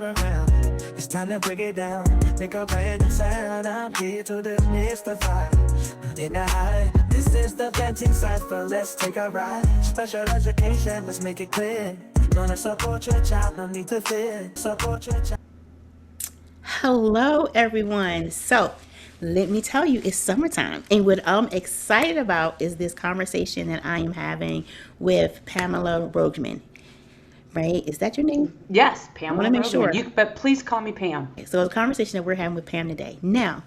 around. It's time to break it down. Make a brand new sound. I'm here to demystify. In the high, this is the venting cipher. Let's take a ride. Special education, let's make it clear. Gonna support your child, no need to fear. Support your child. Hello, everyone. So, let me tell you, it's summertime. And what I'm excited about is this conversation that I am having with Pamela Rogeman. Right? Is that your name? Yes, I want Pamela to make Rogeman. sure. But please call me Pam. So, it's a conversation that we're having with Pam today. Now,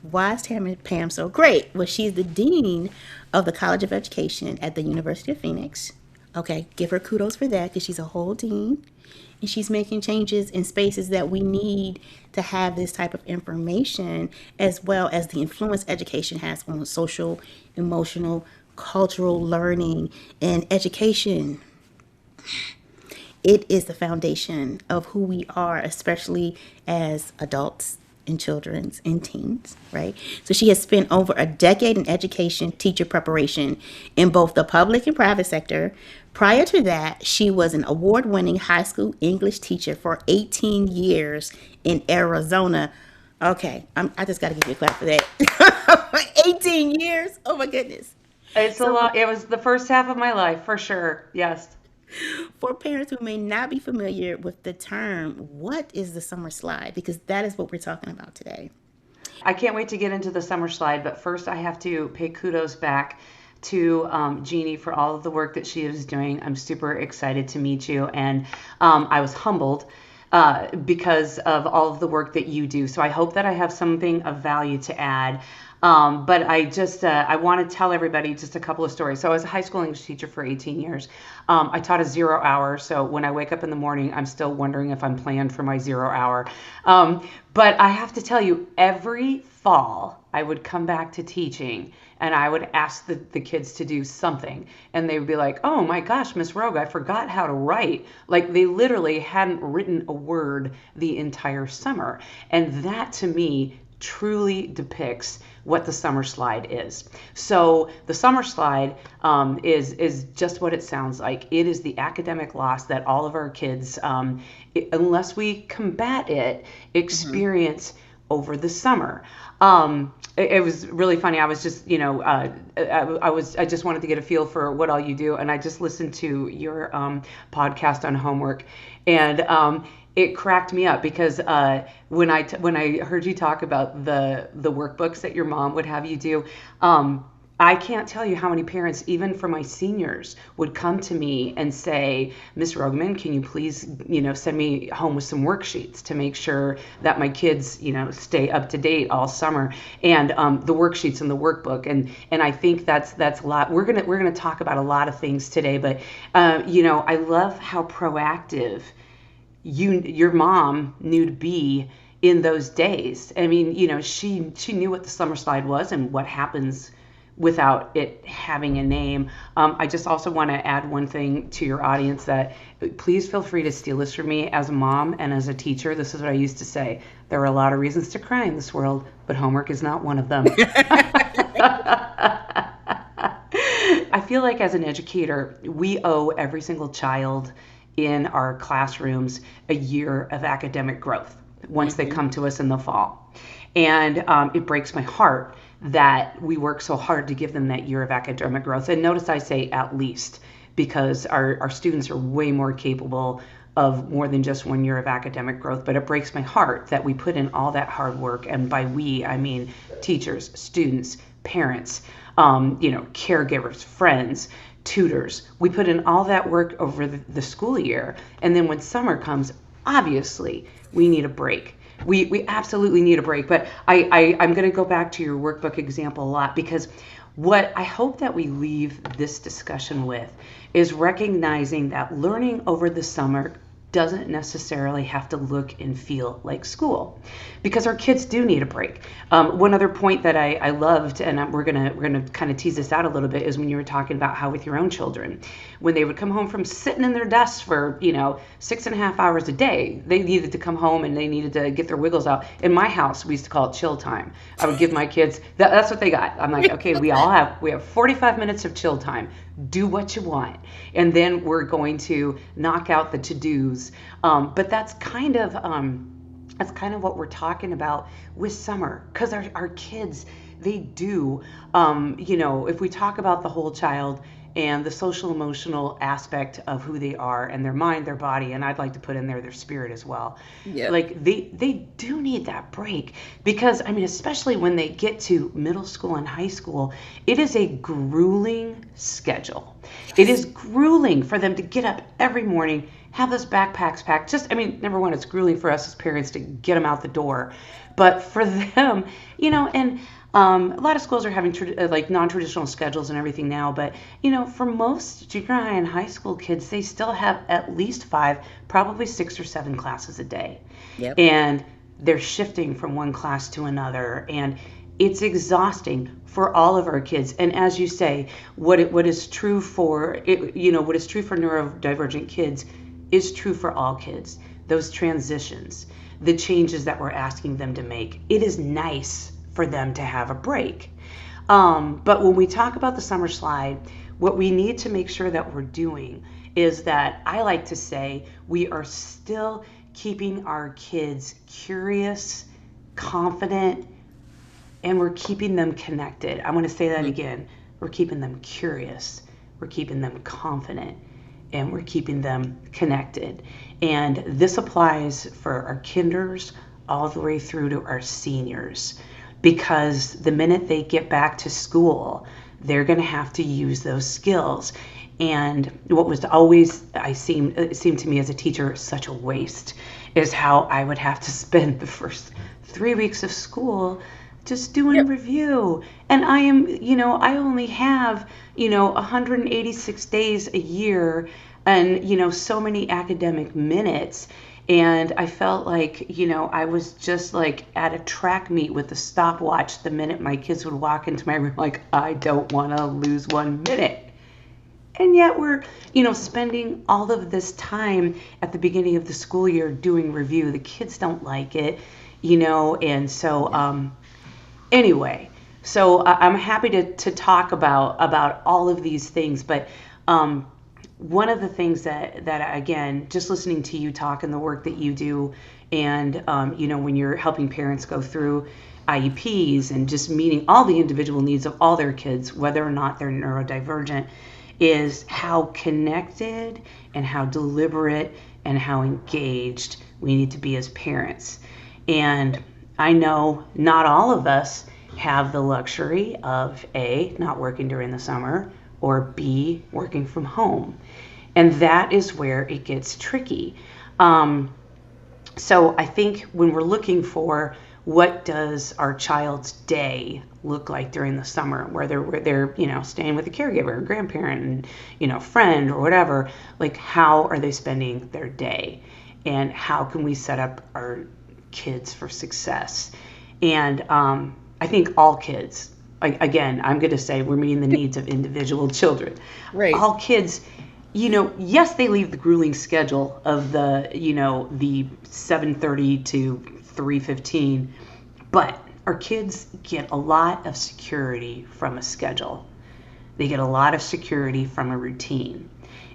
why is Pam so great? Well, she's the Dean of the College of Education at the University of Phoenix. Okay, give her kudos for that because she's a whole dean. And she's making changes in spaces that we need to have this type of information, as well as the influence education has on social, emotional, cultural learning and education. It is the foundation of who we are, especially as adults and children and teens, right? So she has spent over a decade in education, teacher preparation in both the public and private sector. Prior to that, she was an award-winning high school English teacher for 18 years in Arizona. Okay, I just got to give you a clap for that. 18 years? Oh my goodness. It's a lot. It was the first half of my life, for sure. Yes. For parents who may not be familiar with the term, what is the summer slide? Because that is what we're talking about today. I can't wait to get into the summer slide, but first I have to pay kudos back to Genie for all of the work that she is doing. I'm super excited to meet you, and I was humbled because of all of the work that you do. So I hope that I have something of value to add. But I want to tell everybody just a couple of stories. So I was a high school English teacher for 18 years. I taught a 0 hour. So when I wake up in the morning, I'm still wondering if I'm planned for my 0 hour. But I have to tell you, every fall I would come back to teaching and I would ask the kids to do something. And they would be like, oh my gosh, Miss Rogue, I forgot how to write. Like they literally hadn't written a word the entire summer. And that to me truly depicts what the summer slide is. So the summer slide is just what it sounds like. It is the academic loss that all of our kids, unless we combat it, experience over the summer. It was really funny. I was just, I just wanted to get a feel for what all you do, and I just listened to your podcast on homework, and it cracked me up because when I heard you talk about the workbooks that your mom would have you do, I can't tell you how many parents, even for my seniors, would come to me and say, Miss Rogeman, can you please, send me home with some worksheets to make sure that my kids, stay up to date all summer, and the worksheets and the workbook, and I think that's a lot. We're gonna talk about a lot of things today, but I love how proactive your mom knew to be in those days. I mean, she knew what the summer slide was and what happens without it having a name. I just also want to add one thing to your audience, that please feel free to steal this from me as a mom and as a teacher. This is what I used to say. There are a lot of reasons to cry in this world, but homework is not one of them. I feel like as an educator, we owe every single child in our classrooms a year of academic growth once they come to us in the fall. And it breaks my heart that we work so hard to give them that year of academic growth. And notice I say at least, because our students are way more capable of more than just 1 year of academic growth. But it breaks my heart that we put in all that hard work. And by we, I mean teachers, students, parents, caregivers, friends, tutors. We put in all that work over the school year. And then when summer comes, obviously, we need a break. We absolutely need a break. But I'm going to go back to your workbook example a lot, because what I hope that we leave this discussion with is recognizing that learning over the summer doesn't necessarily have to look and feel like school, because our kids do need a break. One other point that I loved, and we're gonna kind of tease this out a little bit, is when you were talking about how with your own children, when they would come home from sitting in their desks for 6.5 hours a day, they needed to come home and they needed to get their wiggles out. In my house, we used to call it chill time. I would give my kids that's what they got. I'm like, okay, we have 45 minutes of chill time. do what you want, and then we're going to knock out the to-dos. But that's kind of what we're talking about with summer, because our kids, they do, if we talk about the whole child and the social emotional aspect of who they are and their mind, their body, and I'd like to put in there their spirit as well. Yeah. Like they do need that break, because I mean, especially when they get to middle school and high school, it is a grueling schedule. It is grueling for them to get up every morning, have those backpacks packed. Just, I mean, number one, it's grueling for us as parents to get them out the door, but for them, and a lot of schools are having like non-traditional schedules and everything now, but for most junior high and high school kids, they still have at least 5, probably 6 or 7 classes a day. Yep. And they're shifting from one class to another, and it's exhausting for all of our kids. And as you say, what is true for what is true for neurodivergent kids is true for all kids. Those transitions, the changes that we're asking them to make, it is nice for them to have a break. But when we talk about the summer slide, what we need to make sure that we're doing is that, I like to say, we are still keeping our kids curious, confident, and we're keeping them connected. I'm going to say that again. We're keeping them curious, we're keeping them confident, and we're keeping them connected. And this applies for our kinders all the way through to our seniors, because the minute they get back to school, they're going to have to use those skills. And what was always, it seemed to me as a teacher, such a waste, is how I would have to spend the first 3 weeks of school just doing review. And I only have, 186 days a year and, so many academic minutes. And I felt like, I was just like at a track meet with a stopwatch the minute my kids would walk into my room, like, I don't want to lose 1 minute. And yet we're, spending all of this time at the beginning of the school year doing review. The kids don't like it, and so anyway, so I'm happy to talk about all of these things, but one of the things that again, just listening to you talk and the work that you do, and when you're helping parents go through IEPs and just meeting all the individual needs of all their kids, whether or not they're neurodivergent, is how connected and how deliberate and how engaged we need to be as parents. And I know not all of us have the luxury of A, not working during the summer, or B, working from home. And that is where it gets tricky. So I think when we're looking for what does our child's day look like during the summer, where they're staying with a caregiver, a grandparent, and friend or whatever, like, how are they spending their day, and how can we set up our kids for success? And I think all kids, again, I'm going to say we're meeting the needs of individual children. Right. All kids, yes, they leave the grueling schedule of the 7:30 to 3:15, but our kids get a lot of security from a schedule. They get a lot of security from a routine.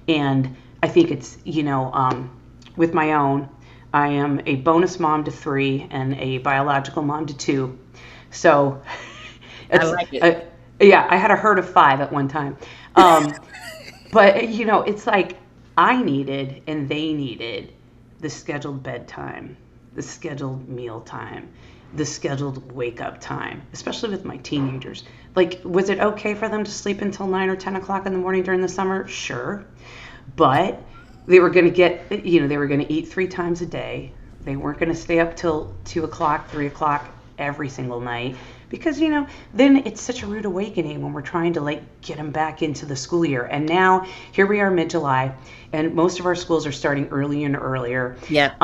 And I think it's, with my own, I am a bonus mom to 3 and a biological mom to 2. So I like it. I had a herd of 5 at one time. But, it's like I needed and they needed the scheduled bedtime, the scheduled meal time, the scheduled wake up time, especially with my teenagers. Like, was it okay for them to sleep until 9 or 10 o'clock in the morning during the summer? Sure. But they were going to they were going to eat 3 times a day. They weren't going to stay up till 2 o'clock, 3 o'clock every single night, because, then it's such a rude awakening when we're trying to get them back into the school year. And now here we are mid-July, and most of our schools are starting earlier and earlier. Yeah.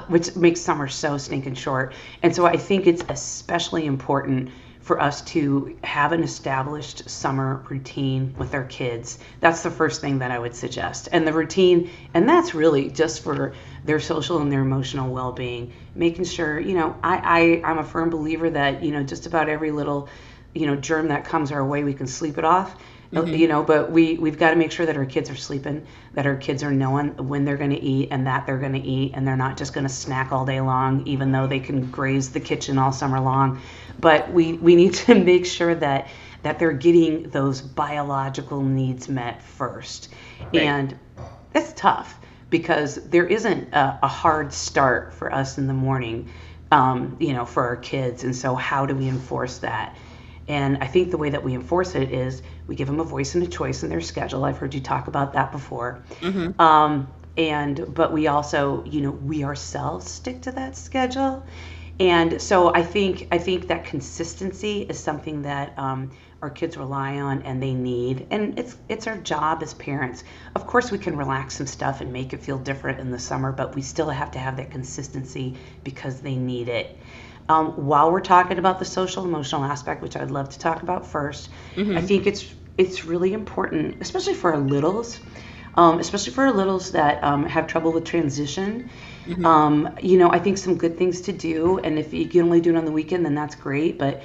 Which makes summer so stinking short. And so I think it's especially important for us to have an established summer routine with our kids. That's the first thing that I would suggest. And the routine, and that's really just for their social and their emotional well-being, making sure, I'm a firm believer that, just about every little, germ that comes our way, we can sleep it off. But we've got to make sure that our kids are sleeping, that our kids are knowing when they're going to eat and that they're going to eat, and they're not just going to snack all day long, even though they can graze the kitchen all summer long. But we need to make sure that they're getting those biological needs met first. Right. And it's tough because there isn't a hard start for us in the morning, for our kids. And so how do we enforce that? And I think the way that we enforce it is we give them a voice and a choice in their schedule. I've heard you talk about that before. But we also, we ourselves stick to that schedule. And so I think that consistency is something that our kids rely on and they need. And it's our job as parents. Of course, we can relax some stuff and make it feel different in the summer, but we still have to have that consistency because they need it. While we're talking about the social emotional aspect, which I'd love to talk about first, I think it's really important, especially for our littles, that have trouble with transition. I think some good things to do, and if you can only do it on the weekend, then that's great, but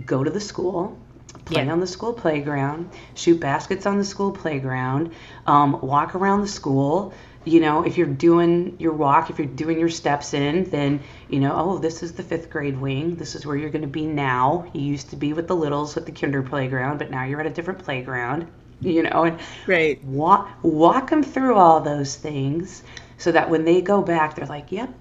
go to the school, play on the school playground, shoot baskets on the school playground, walk around the school. If you're doing your walk, if you're doing your steps in, then, this is the 5th grade wing. This is where you're going to be now. You used to be with the littles at the kinder playground, but now you're at a different playground, and Right. walk them through all those things so that when they go back, they're like, yep,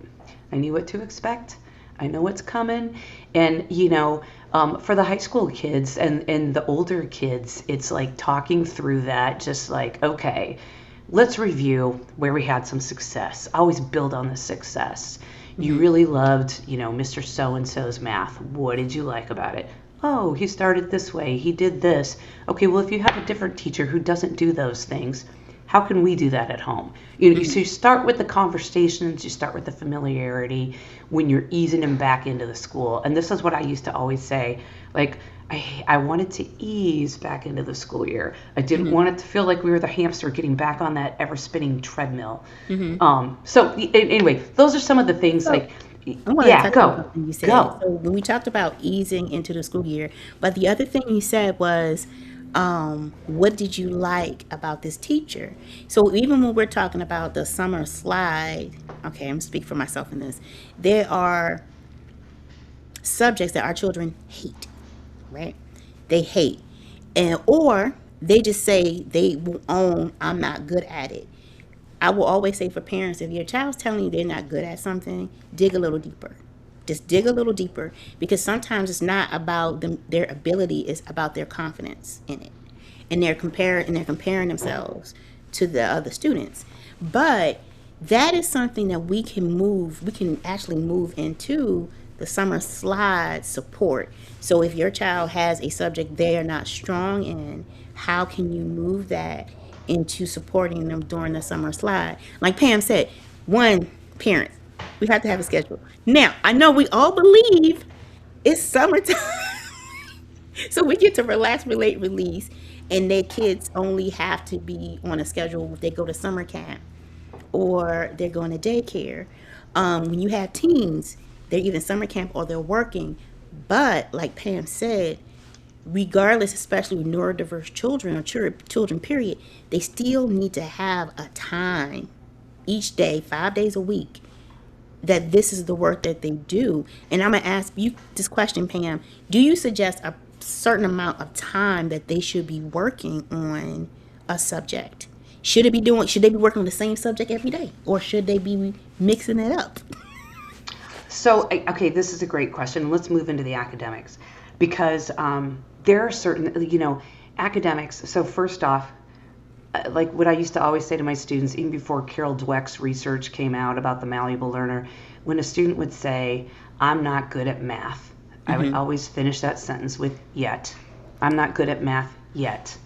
I knew what to expect. I know what's coming. And, for the high school kids and the older kids, it's like talking through that, just like, okay, let's review where we had some success. Always build on the success. You really loved, Mr. So-and-so's math. What did you like about it? Oh, he started this way. He did this. Okay, well, if you have a different teacher who doesn't do those things, how can we do that at home? So you start with the conversations, you start with the familiarity when you're easing them back into the school. And this is what I used to always say, like, I wanted to ease back into the school year. I didn't want it to feel like we were the hamster getting back on that ever-spinning treadmill. So anyway, those are some of the things I want to touch on go. something you said. Go. So when we talked about easing into the school year, but the other thing you said was, what did you like about this teacher? So even when we're talking about the summer slide, okay, I'm speaking for myself in this, there are subjects that our children hate, right? They hate. Or they just say they will own, I'm not good at it. I will always say for parents, if your child's telling you they're not good at something, dig a little deeper. Just dig a little deeper, because sometimes it's not about their ability, it's about their confidence in it. And they're comparing themselves to the other students. But that is something that we can actually move into the summer slide support. So if your child has a subject they are not strong in, how can you move that into supporting them during the summer slide? Like Pam said, one, parents, we have to have a schedule. Now, I know we all believe it's summertime. So we get to relax, relate, release, and their kids only have to be on a schedule if they go to summer camp or they're going to daycare. When you have teens, they're either in summer camp or they're working. But like Pam said, regardless, especially with neurodiverse children or children, period, they still need to have a time each day, 5 days a week, that this is the work that they do. And I'm going to ask you this question, Pam. Do you suggest a certain amount of time that they should be working on a subject? Should they be working on the same subject every day? Or should they be mixing it up? So, okay, this is a great question. Let's move into the academics, because there are certain, academics. So first off, like what I used to always say to my students, even before Carol Dweck's research came out about the malleable learner, when a student would say, I'm not good at math, I would always finish that sentence with yet. I'm not good at math yet.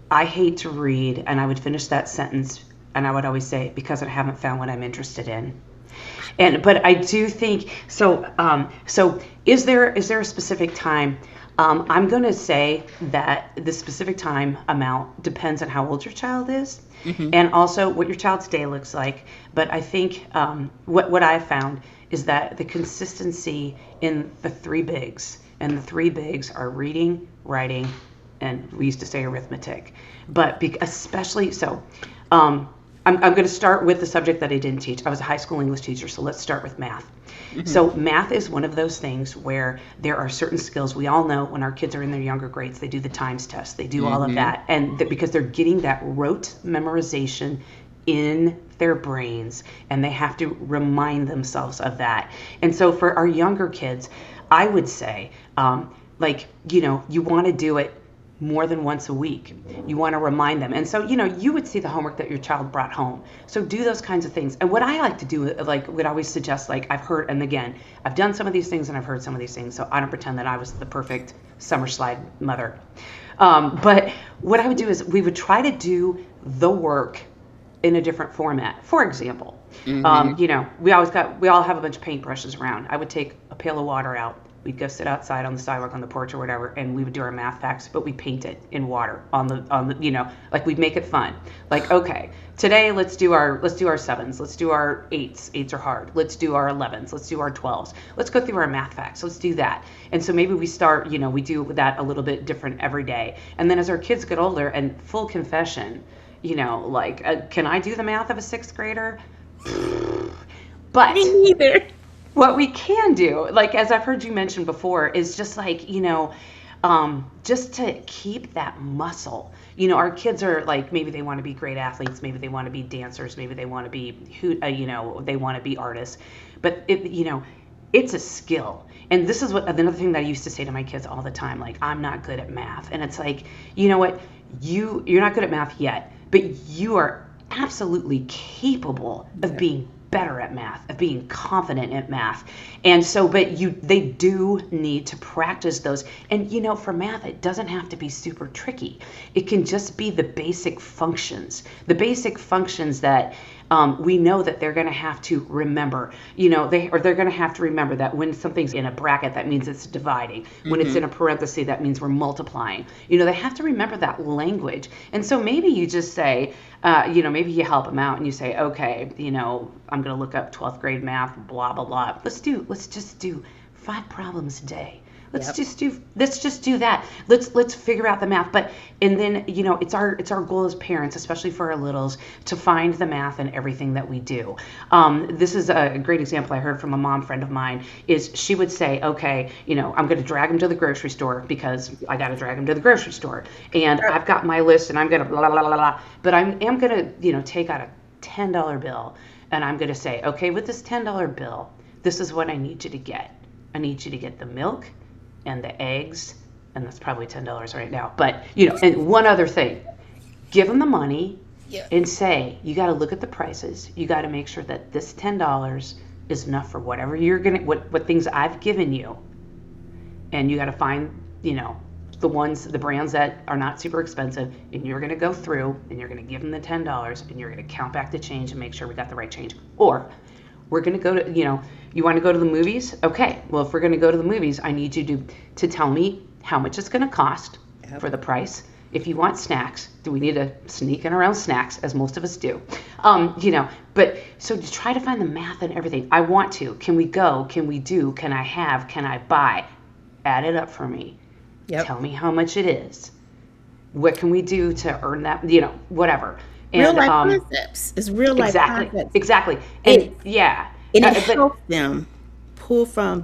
I hate to read, and I would finish that sentence, and I would always say, because I haven't found what I'm interested in. But I do think so. So is there a specific time? I'm going to say that the specific time amount depends on how old your child is, and also what your child's day looks like. But I think what I've found is that the consistency in the three bigs, and the three bigs are reading, writing, and we used to say arithmetic, but especially so. I'm going to start with the subject that I didn't teach. I was a high school English teacher, so let's start with math. So math is one of those things where there are certain skills we all know when our kids are in their younger grades. They do the times test, they do all of that, and because they're getting that rote memorization in their brains, and they have to remind themselves of that. And so for our younger kids, I would say, you want to do it more than once a week. You want to remind them. And so, you would see the homework that your child brought home. So do those kinds of things. And what I like to do, would always suggest, I've heard, and again, I've done some of these things and I've heard some of these things, so I don't pretend that I was the perfect summer slide mother. But what I would do is we would try to do the work in a different format. For example, we all have a bunch of paintbrushes around. I would take a pail of water out. We'd go sit outside on the sidewalk, on the porch or whatever, and we would do our math facts, but we paint it in water on the we'd make it fun. Okay, today let's do our 7s, let's do our 8s. 8s are hard. Let's do our 11s. Let's do our 12s. Let's go through our math facts. Let's do that. And so maybe we start, we do that a little bit different every day. And then as our kids get older, and full confession, can I do the math of a 6th grader? But Me neither. What we can do, as I've heard you mention before, is just just to keep that muscle. Our kids are maybe they want to be great athletes, maybe they want to be dancers, maybe they want to be they want to be artists, but it's a skill. And this is another thing that I used to say to my kids all the time, I'm not good at math. And it's you know what, you're not good at math yet, but you are absolutely capable of being better at math, of being confident at math. And so, they do need to practice those. And for math, it doesn't have to be super tricky. It can just be the basic functions that we know that they're going to have to remember. They're going to have to remember that when something's in a bracket, that means it's dividing. When it's in a parenthesis, that means we're multiplying. They have to remember that language. And so maybe you just say, maybe you help them out and you say, okay, I'm going to look up 12th grade math, blah, blah, blah. Let's just do 5 problems a day. Let's just do that. Let's figure out the math. And then it's our goal as parents, especially for our littles, to find the math in everything that we do. This is a great example I heard from a mom friend of mine. Is she would say, okay, I'm going to drag him to the grocery store because I got to drag him to the grocery store, and I've got my list, and I'm going to blah blah blah blah. But I am going to take out a $10 bill, and I'm going to say, okay, with this $10 bill, this is what I need you to get. I need you to get the milk and the eggs, and that's probably $10 right now. But, and one other thing, give them the money and say, you got to look at the prices. You got to make sure that this $10 is enough for whatever you're going to, what things I've given you. And you got to find, the brands that are not super expensive, and you're going to go through and you're going to give them the $10 and you're going to count back the change and make sure we got the right change. Or we're going to go to, you want to go to the movies? Okay, well, if we're going to go to the movies, I need you to tell me how much it's going to cost for the price. If you want snacks, do we need to sneak in around snacks, as most of us do? But so to try to find the math and everything. I want to. Can we go? Can we do? Can I have? Can I buy? Add it up for me. Yep. Tell me how much it is. What can we do to earn that? Whatever. And, real life concepts. It's real life concepts. Exactly. And it helps them pull from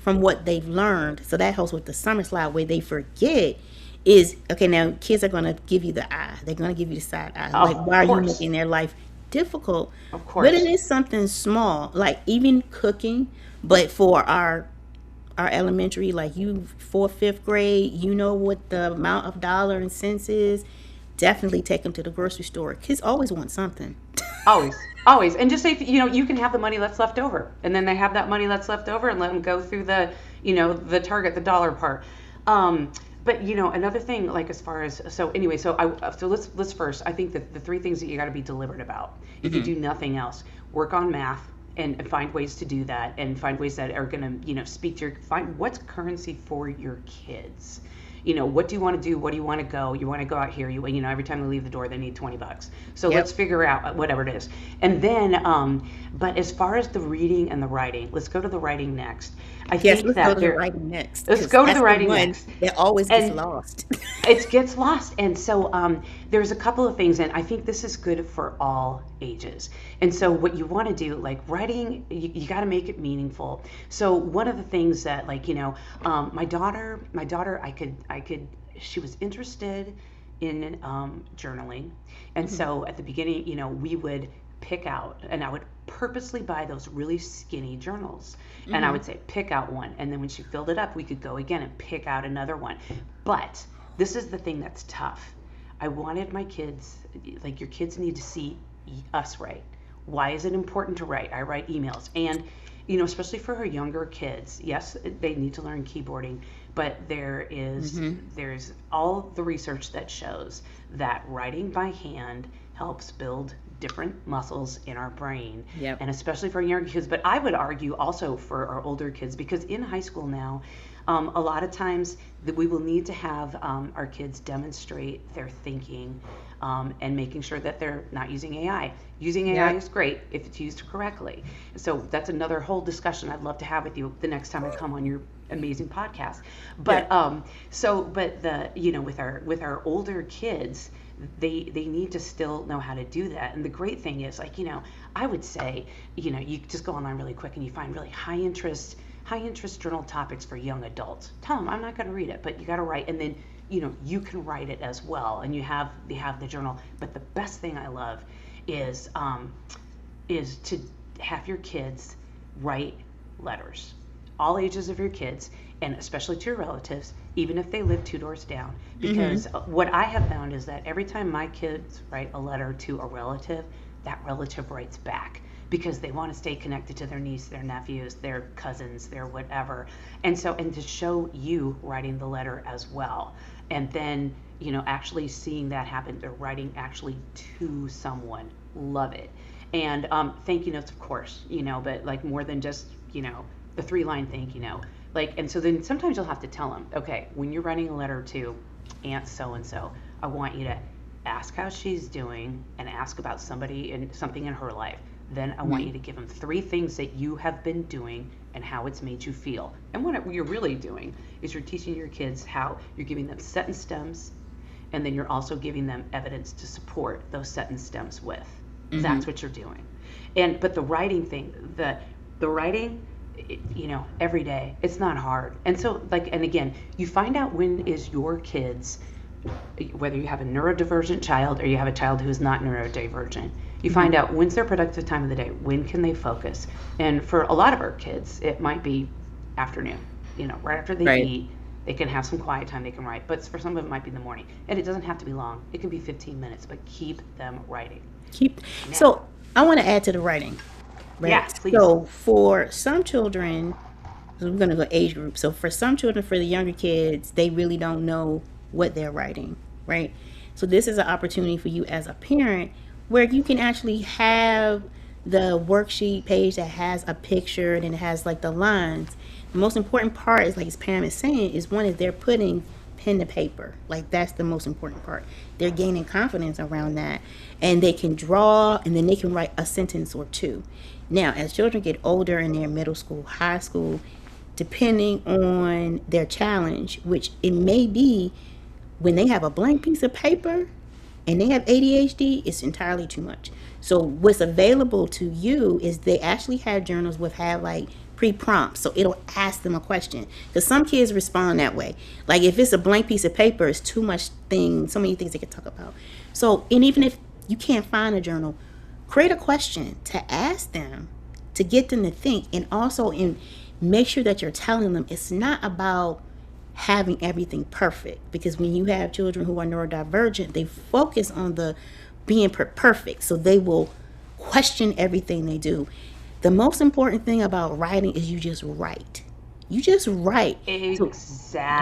what they've learned. So that helps with the summer slide, where they forget is, okay, now kids are going to give you the eye. They're going to give you the side eye. Why are you making their life difficult? Of course. But it is something small, even cooking. But for our elementary, you 4th, 5th grade, what the amount of dollar and cents is. Definitely take them to the grocery store. Kids always want something. Always. And just say, you can have the money that's left over. And then they have that money that's left over, and let them go through the, the Target, the dollar part. But, another thing, as far as, so let's first, I think that the 3 things that you got to be deliberate about. If you do nothing else, work on math and find ways to do that, and find ways that are going to, speak to find what's currency for your kids. what do you want to do? What do you want to go? You want to go out here. Every time they leave the door, they need $20. So let's figure out whatever it is. And then, but as far as the reading and the writing, let's go to the writing next. Let's go to the writing next. Let's go to the writing next. It always gets lost. It gets lost. And so there's a couple of things, and I think this is good for all ages. And so what you want to do, like writing, you got to make it meaningful. So one of the things that, my daughter, she was interested in journaling. And so at the beginning, we would pick out, and I would purposely buy those really skinny journals. And I would say, pick out one. And then when she filled it up, we could go again and pick out another one. But this is the thing that's tough. I wanted my kids, your kids need to see us write. Why is it important to write? I write emails. And, especially for her younger kids, yes, they need to learn keyboarding, but there's all the research that shows that writing by hand helps build different muscles in our brain, and especially for younger kids. But I would argue also for our older kids, because in high school now, a lot of times that we will need to have our kids demonstrate their thinking and making sure that they're not using AI. Using AI is great if it's used correctly. So that's another whole discussion I'd love to have with you the next time I come on your amazing podcast. But with our older kids, they need to still know how to do that. And the great thing is, I would say, you just go online really quick and you find really high interest journal topics for young adults. Tell them, I'm not going to read it, but you got to write. And then, you can write it as well. And you have the journal. But the best thing I love is to have your kids write letters, all ages of your kids, and especially to your relatives, even if they live 2 doors down. Because what I have found is that every time my kids write a letter to a relative, that relative writes back, because they want to stay connected to their niece, their nephews, their cousins, their whatever. And to show you writing the letter as well. And then, actually seeing that happen, they're writing actually to someone. Love it. And thank you notes, of course, but more than just, the 3-line thank you note. And so then sometimes you'll have to tell them, okay, when you're writing a letter to Aunt so-and-so, I want you to ask how she's doing and ask about something in her life. Then I want you to give them 3 things that you have been doing and how it's made you feel. And what you're really doing is you're teaching your kids how you're giving them sentence stems, and then you're also giving them evidence to support those sentence stems with. That's what you're doing. But the writing thing, the writing, every day, it's not hard. And so, and again, you find out when is your kids, whether you have a neurodivergent child or you have a child who is not neurodivergent, you find out when's their productive time of the day, when can they focus. And for a lot of our kids, it might be afternoon, right after they eat, they can have some quiet time, they can write. But for some of them, it might be in the morning. And it doesn't have to be long. It can be 15 minutes, but keep them writing. So I want to add to the writing. Right? Yeah, please. So for some children, we're going to go age group. So for some children, for the younger kids, they really don't know what they're writing, right? So this is an opportunity for you as a parent where you can actually have the worksheet page that has a picture and it has the lines. The most important part is, as Pam is saying, is they're putting pen to paper. That's the most important part. They're gaining confidence around that, and they can draw, and then they can write a sentence or 2. Now, as children get older in their middle school, high school, depending on their challenge, which it may be when they have a blank piece of paper and they have ADHD, it's entirely too much. So what's available to you is they actually have journals have pre-prompts, so it'll ask them a question, because some kids respond that way. If it's a blank piece of paper, it's too much so many things they can talk about. So, and even if you can't find a journal, create a question to ask them, to get them to think, and also make sure that you're telling them it's not about having everything perfect, because when you have children who are neurodivergent, they focus on the being perfect, so they will question everything they do. The most important thing about writing is you just write. Exactly. So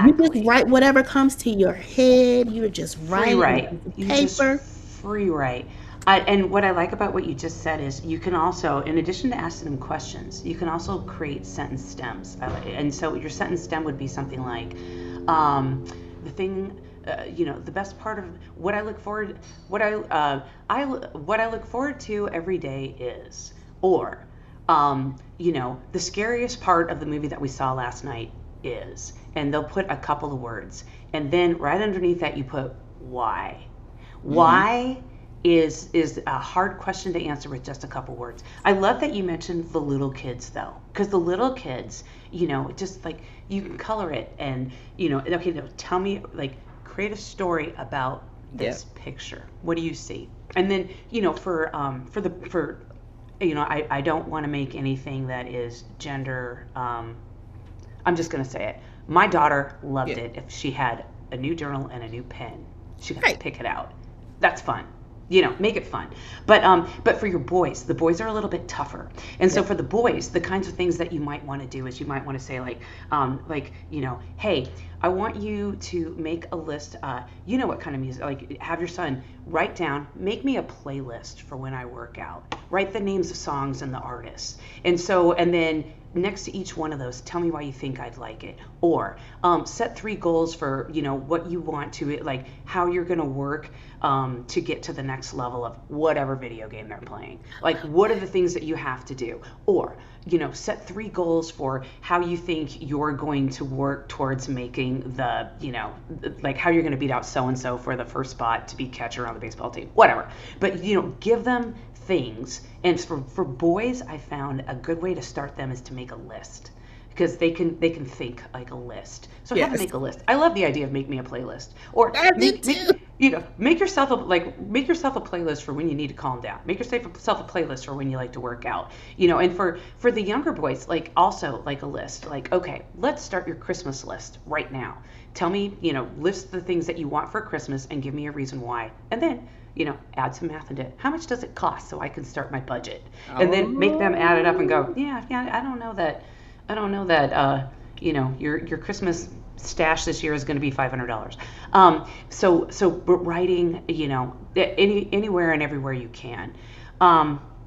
you just write whatever comes to your head. You're just writing paper. Free write. And what I like about what you just said is you can also, in addition to asking them questions, you can also create sentence stems. And so your sentence stem would be something like, the thing, the best part of what I look forward, what I look forward to every day is, or, the scariest part of the movie that we saw last night is, and they'll put a couple of words, and then right underneath that you put why. Why is a hard question to answer with just a couple words. I love that you mentioned the little kids though, because the little kids, just like you can color it and, okay, now tell me, like, create a story about this picture. What do you see? And then, I don't want to make anything that is gender, I'm just going to say it. My daughter loved it if she had a new journal and a new pen. She got to pick it out. That's fun. Make it fun. But for your boys, the boys are a little bit tougher. And so for the boys, the kinds of things that you might want to do is you might want to say hey, I want you to make a list, what kind of music, like have your son write down, make me a playlist for when I work out, write the names of songs and the artists. And then next to each one of those, tell me why you think I'd like it. Or set 3 goals for, what you want to, like how you're going to work to get to the next level of whatever video game they're playing. Like, what are the things that you have to do? Or, set 3 goals for how you think you're going to work towards making the, like how you're going to beat out so-and-so for the first spot to be catcher on the baseball team, whatever. But, give them things. And for boys, I found a good way to start them is to make a list, because they can think like a list. So how to make a list. I love the idea of make me a playlist, or make yourself a playlist for when you need to calm down. Make yourself a playlist for when you like to work out. And for the younger boys, like also like a list. Like, okay, let's start your Christmas list right now. Tell me, list the things that you want for Christmas and give me a reason why. And then add some math into it. How much does it cost so I can start my budget? And then make them add it up and go, yeah, I don't know that, your Christmas stash this year is going to be $500. So writing, anywhere and everywhere you can.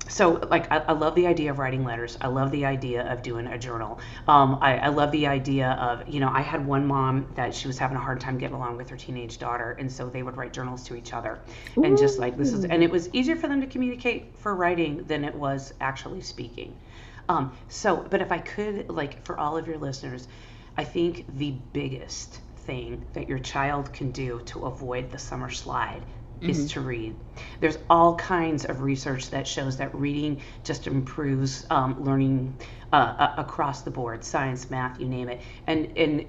So like, I love the idea of writing letters. I love the idea of doing a journal. I love the idea of, I had one mom that she was having a hard time getting along with her teenage daughter. And so they would write journals to each other. And just like, and it was easier for them to communicate for writing than it was actually speaking. But if I could, like, for all of your listeners, I think the biggest thing that your child can do to avoid the summer slide is to read. There's all kinds of research that shows that reading just improves learning across the board, science, math, you name it. And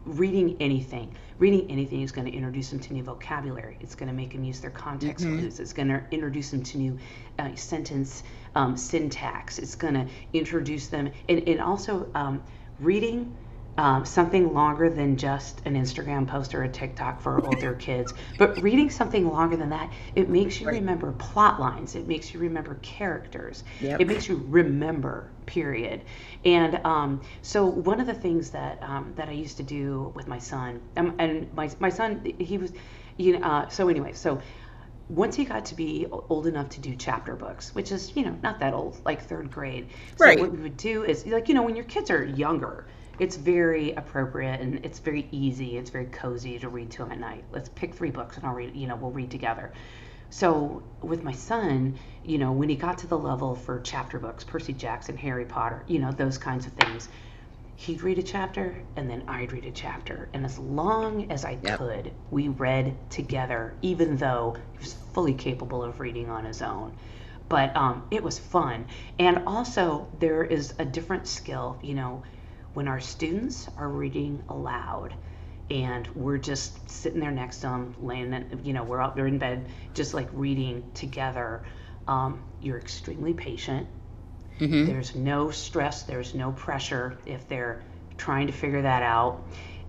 reading anything is going to introduce them to new vocabulary. It's going to make them use their context clues. It's going to introduce them to new sentence syntax. It's going to introduce them, and also reading something longer than just an Instagram post or a TikTok for older kids, but reading something longer than that, it makes you remember plot lines. It makes you remember characters. It makes you remember, period. And so one of the things that I used to do with my son, and my son, he was, so once he got to be old enough to do chapter books, which is, not that old, like 3rd grade. So what we would do is, like, when your kids are younger, it's very appropriate and it's very easy. It's very cozy to read to them at night. Let's pick 3 books and I'll read, we'll read together. So with my son, when he got to the level for chapter books, Percy Jackson, Harry Potter, those kinds of things, he'd read a chapter and then I'd read a chapter. And as long as I could, we read together, even though he was fully capable of reading on his own. But it was fun. And also there is a different skill, when our students are reading aloud and we're just sitting there next to them, laying, we're out there in bed, just like reading together, you're extremely patient. There's no stress, there's no pressure if they're trying to figure that out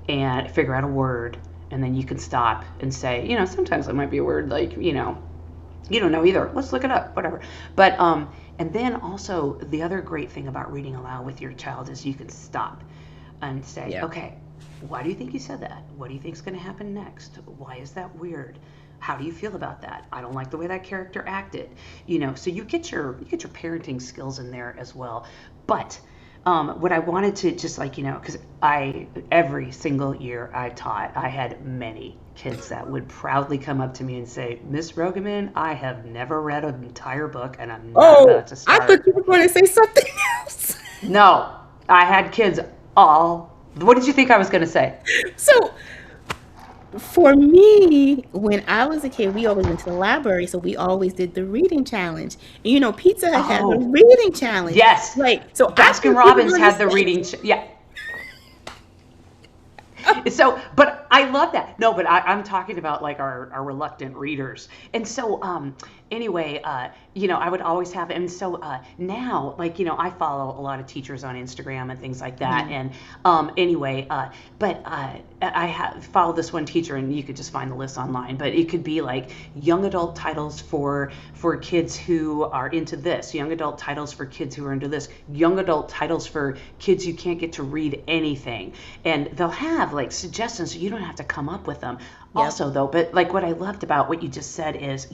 and figure out a word, and then you can stop and say, sometimes it might be a word like, you don't know either, let's look it up, whatever. But and then also the other great thing about reading aloud with your child is you can stop and say, okay, why do you think you said that? What do you think is going to happen next? Why is that weird? How do you feel about that? I don't like the way that character acted. So you get your parenting skills in there as well. But what I wanted to just like, because every single year I taught, I had many kids that would proudly come up to me and say, Miss Rogeman, I have never read an entire book and I'm not Oh, about to I thought start. you were going to say something else. No, I had kids what did you think I was going to say? So for me, when I was a kid, we always went to the library, so we always did the reading challenge. And Pizza Hut has a Oh, reading challenge. yes. Like, so I Baskin thought you were Robbins going to had the say, reading. Yeah. So, but I love that. No, but I'm talking about like our reluctant readers. And so, anyway, I would always have, and so now, like, I follow a lot of teachers on Instagram and things like that. And anyway, but I follow this one teacher, and you could just find the list online. But it could be like young adult titles for kids who are into this, young adult titles for kids who are into this, young adult titles for kids who can't get to read anything, and they'll have like suggestions, so you don't have to come up with them. Yep. Also, though, but like what I loved about what you just said is,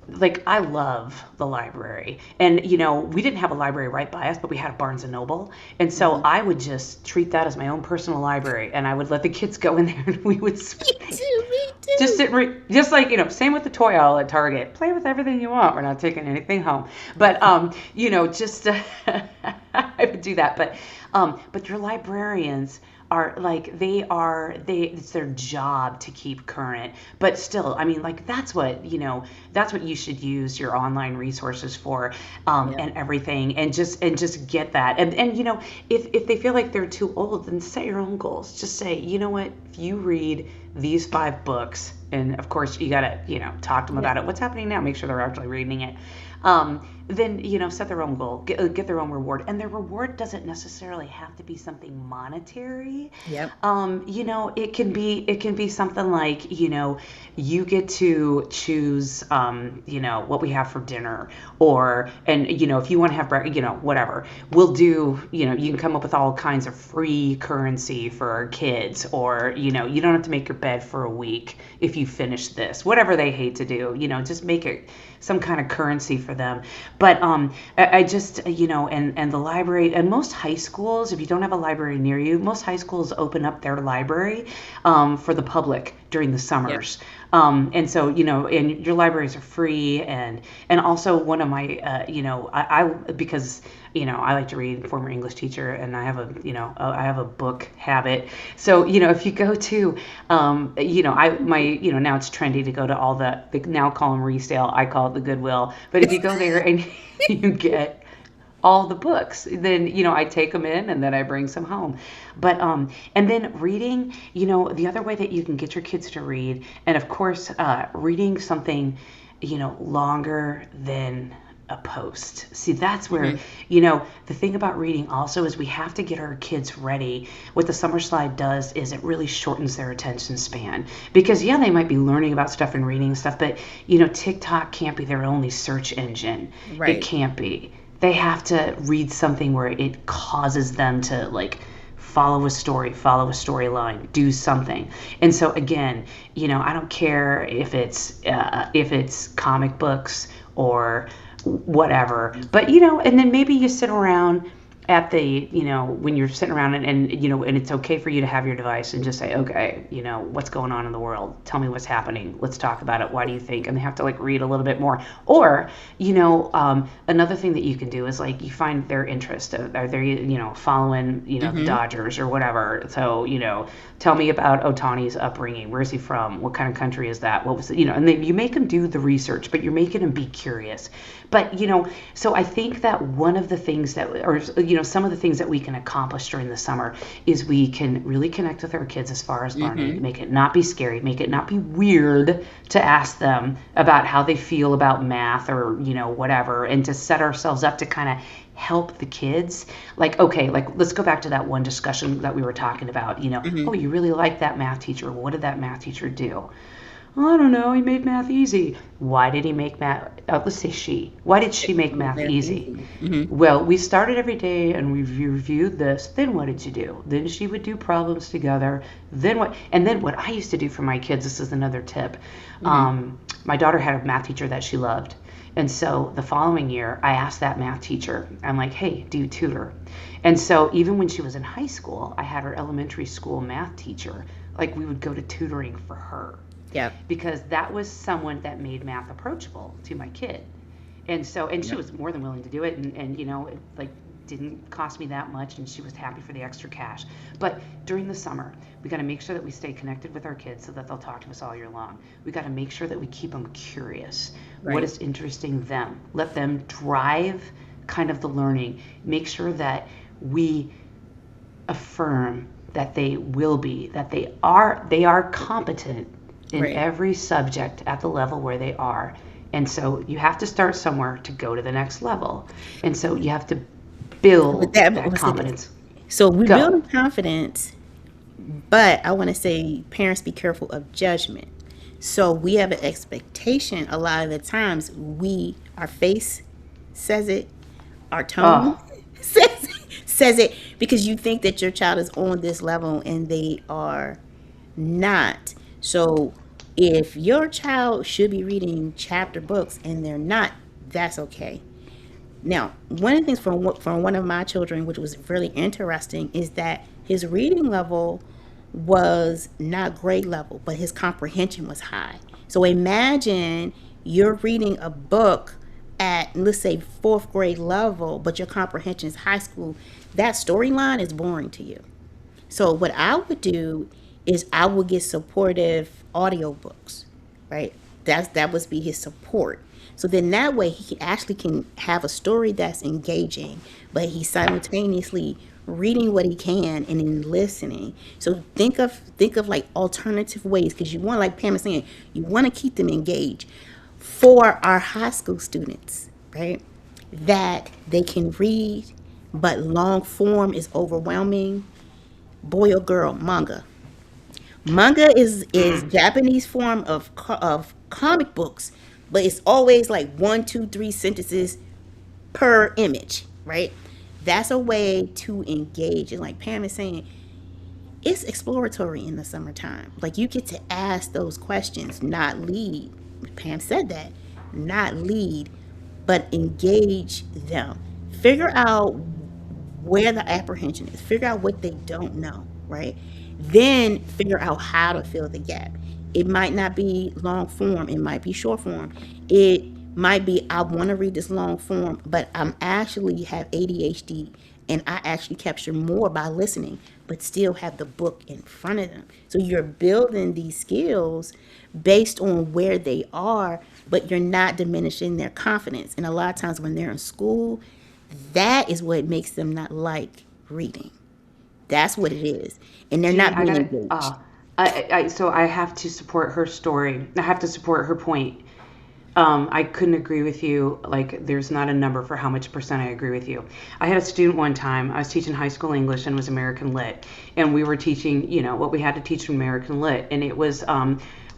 like I love the library, and we didn't have a library right by us, but we had a Barnes and Noble, and so I would just treat that as my own personal library, and I would let the kids go in there, and we would me too. just sit just like same with the toy aisle at Target, play with everything you want, we're not taking anything home, but just I would do that, but your librarians are like it's their job to keep current, but still, I mean, like that's what you should use your online resources for, and everything, and just get that, and if they feel like they're too old, then set your own goals. Just say, you know what, if you read these 5 books, and of course you gotta talk to them about it, what's happening now, make sure they're actually reading it, then set their own goal, get their own reward, and their reward doesn't necessarily have to be something monetary. Yep. It can be something like you get to choose what we have for dinner, and if you want to have breakfast, whatever we'll do, you can come up with all kinds of free currency for our kids, or you don't have to make your bed for a week if you finish this, whatever they hate to do, just make it some kind of currency for them. But I just, and the library, and most high schools, if you don't have a library near you, most high schools open up their library for the public during the summers. Yep. And so, and your libraries are free, and also one of my, I because, I like to read, former English teacher, and I have a book habit. So, if you go to, now it's trendy to go to all they now call them resale. I call it the Goodwill. But if you go there and you get all the books, then I take them in, and then I bring some home. But and then reading, the other way that you can get your kids to read, and of course reading something longer than a post. See, that's where the thing about reading also is we have to get our kids ready. What the summer slide does is it really shortens their attention span, because they might be learning about stuff and reading stuff, but TikTok can't be their only search engine. Right. It can't be. They have to read something where it causes them to like follow a storyline, do something. And so again, I don't care if it's comic books or whatever, but and then maybe you sit around at the, when you're sitting around and it's okay for you to have your device and just say, okay, what's going on in the world? Tell me what's happening. Let's talk about it. Why do you think? And they have to like read a little bit more. Or, another thing that you can do is like you find their interest. Are they, following, the Dodgers or whatever. So, tell me about Otani's upbringing. Where's he from? What kind of country is that? What was it? And then you make them do the research, but you're making them be curious. But, so I think that one of the things that, or, some of the things that we can accomplish during the summer is we can really connect with our kids as far as learning, make it not be scary, make it not be weird to ask them about how they feel about math or, whatever, and to set ourselves up to kind of help the kids. Like, okay, like let's go back to that one discussion that we were talking about, oh, you really like that math teacher. What did that math teacher do? I don't know, he made math easy. Why did he make math, let's say she. Why did she make math easy? Well, we started every day and we reviewed this. Then what did you do? Then she would do problems together. Then what? And then what I used to do for my kids, this is another tip. My daughter had a math teacher that she loved. And so the following year, I asked that math teacher, I'm like, hey, do you tutor? And so even when she was in high school, I had her elementary school math teacher, like we would go to tutoring for her. Yeah. Because that was someone that made math approachable to my kid. And so, and she was more than willing to do it. And you know, it like didn't cost me that much, and she was happy for the extra cash. But during the summer, we got to make sure that we stay connected with our kids so that they'll talk to us all year long. We got to make sure that we keep them curious. Right. What is interesting them? Let them drive kind of the learning. Make sure that we affirm that they will be, that they are competent in Right. every subject at the level where they are. And so you have to start somewhere to go to the next level. And so you have to build But that that was confidence. So we Go. build confidence, but I want to say parents be careful of judgment. So we have an expectation a lot of the times our face says it, our tone Oh, says it because you think that your child is on this level and they are not. So if your child should be reading chapter books and they're not, that's okay. Now, one of the things from one of my children, which was really interesting, is that his reading level was not grade level, but his comprehension was high. So imagine you're reading a book at, let's say, fourth grade level, but your comprehension is high school. That storyline is boring to you. So what I would do is I would get supportive audiobooks, right? That would be his support. So then that way he actually can have a story that's engaging, but he's simultaneously reading what he can and then listening. So think of like alternative ways, because you want, like Pam is saying, you want to keep them engaged. For our high school students, right? That they can read, but long form is overwhelming. Boy or girl, manga. Manga is Japanese form of comic books, but it's always like one, two, three sentences per image, right? That's a way to engage. And like Pam is saying, it's exploratory in the summertime. Like you get to ask those questions, not lead. Pam said that, not lead, but engage them. Figure out where the apprehension is. Figure out what they don't know, right? Then figure out how to fill the gap. It might not be long form, it might be short form. It might be I want to read this long form, but I'm actually have ADHD and I actually capture more by listening, but still have the book in front of them. So you're building these skills based on where they are, but you're not diminishing their confidence. And a lot of times when they're in school, that is what makes them not like reading. That's what it is. And they're Jeannie, not I being gotta. engaged. So I have to support her story. I have to support her point. I couldn't agree with you. Like, there's not a number for how much percent I agree with you. I had a student one time. I was teaching high school English and it was American Lit, and we were teaching, what we had to teach from American Lit, and it was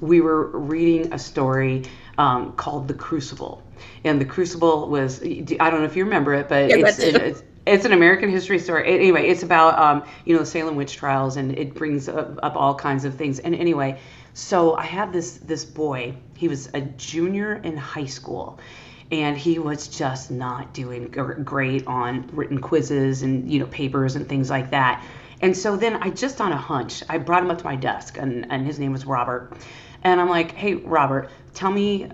we were reading a story called The Crucible, and The Crucible was, I don't know if you remember it, but Yes, I do. it's an American history story. Anyway, it's about the Salem witch trials, and it brings up all kinds of things. And anyway, so I had this boy. He was a junior in high school, and he was just not doing great on written quizzes and papers and things like that. And so then I just on a hunch, I brought him up to my desk, and his name was Robert. And I'm like, hey, Robert, tell me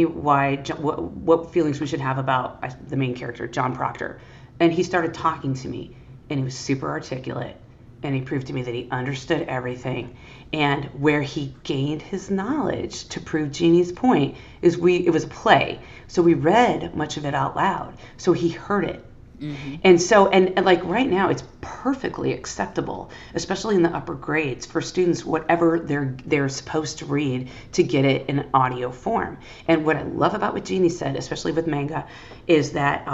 why, what feelings we should have about the main character, John Proctor. And he started talking to me, and he was super articulate, and he proved to me that he understood everything. And where he gained his knowledge, to prove Jeannie's point, is it was a play. So we read much of it out loud. So he heard it. Mm-hmm. And so, and like right now, it's perfectly acceptable, especially in the upper grades, for students, whatever they're supposed to read, to get it in audio form. And what I love about what Jeannie said, especially with manga, is that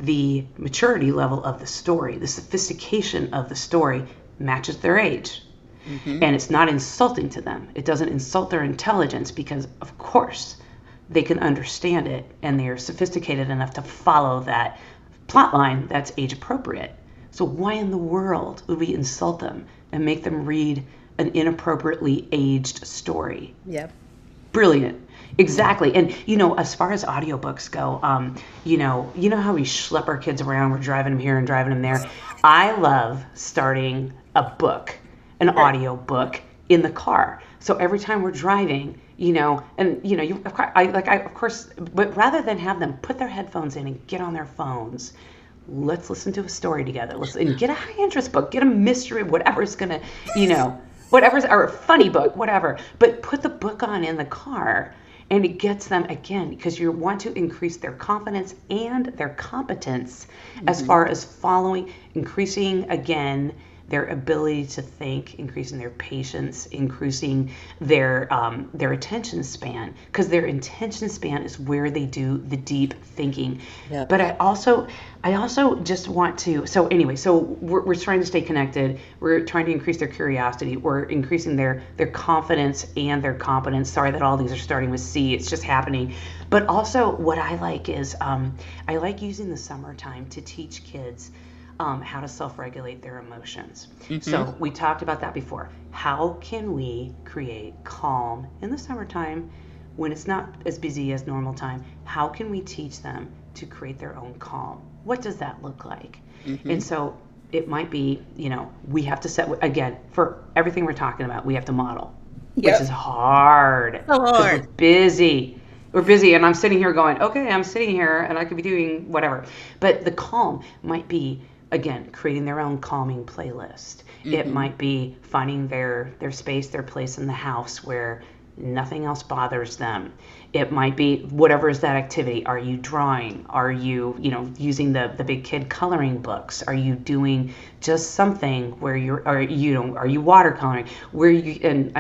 the maturity level of the story, the sophistication of the story, matches their age. Mm-hmm. And it's not insulting to them. It doesn't insult their intelligence, because, of course, they can understand it, and they are sophisticated enough to follow that plot line that's age appropriate. So why in the world would we insult them and make them read an inappropriately aged story? Yep. Brilliant. Exactly. And as far as audiobooks go, you know how we schlep our kids around, we're driving them here and driving them there. I love starting a book, an audio book in the car. So every time we're driving, and you of course, but rather than have them put their headphones in and get on their phones, let's listen to a story together. And get a high interest book, get a mystery, whatever's gonna, whatever's, or a funny book, whatever. But put the book on in the car, and it gets them, again, because you want to increase their confidence and their competence as far as following, increasing, again, their ability to think, increasing their patience, increasing their attention span, because their attention span is where they do the deep thinking. Yep. But I also just want to, so anyway, so we're trying to stay connected. We're trying to increase their curiosity. We're increasing their confidence and their competence. Sorry that all these are starting with C. It's just happening. But also what I like is I like using the summertime to teach kids how to self-regulate their emotions. So we talked about that before. How can we create calm in the summertime when it's not as busy as normal time? How can we teach them to create their own calm? What does that look like? And so it might be, we have to set, again, for everything we're talking about, we have to model, which is hard. So hard. We're busy. We're busy, and I'm sitting here going, okay, I'm sitting here, and I could be doing whatever. But the calm might be, again, creating their own calming playlist. It might be finding their space, their place in the house where nothing else bothers them. It might be whatever is that activity. Are you drawing? Are you, using the big kid coloring books? Are you doing just something where are you watercoloring? And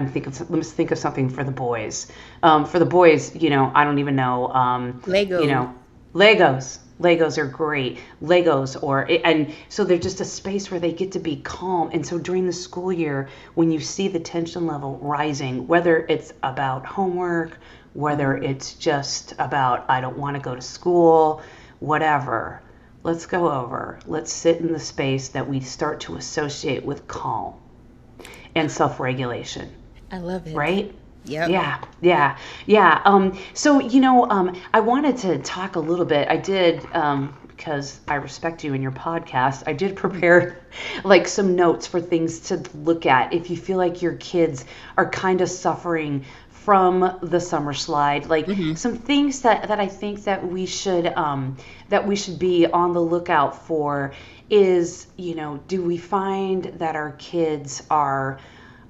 let's think of something for the boys. For the boys, I don't even know. Lego. Legos. Legos are great. And so they're just a space where they get to be calm. And so during the school year, when you see the tension level rising, whether it's about homework, whether it's just about, I don't want to go to school, whatever, let's sit in the space that we start to associate with calm and self-regulation. I love it. Right? Yep. Yeah. So, I wanted to talk a little bit. I did, because I respect you and your podcast, I did prepare some notes for things to look at if you feel like your kids are kind of suffering from the summer slide, some things that I think that we should be on the lookout for is, do we find that our kids are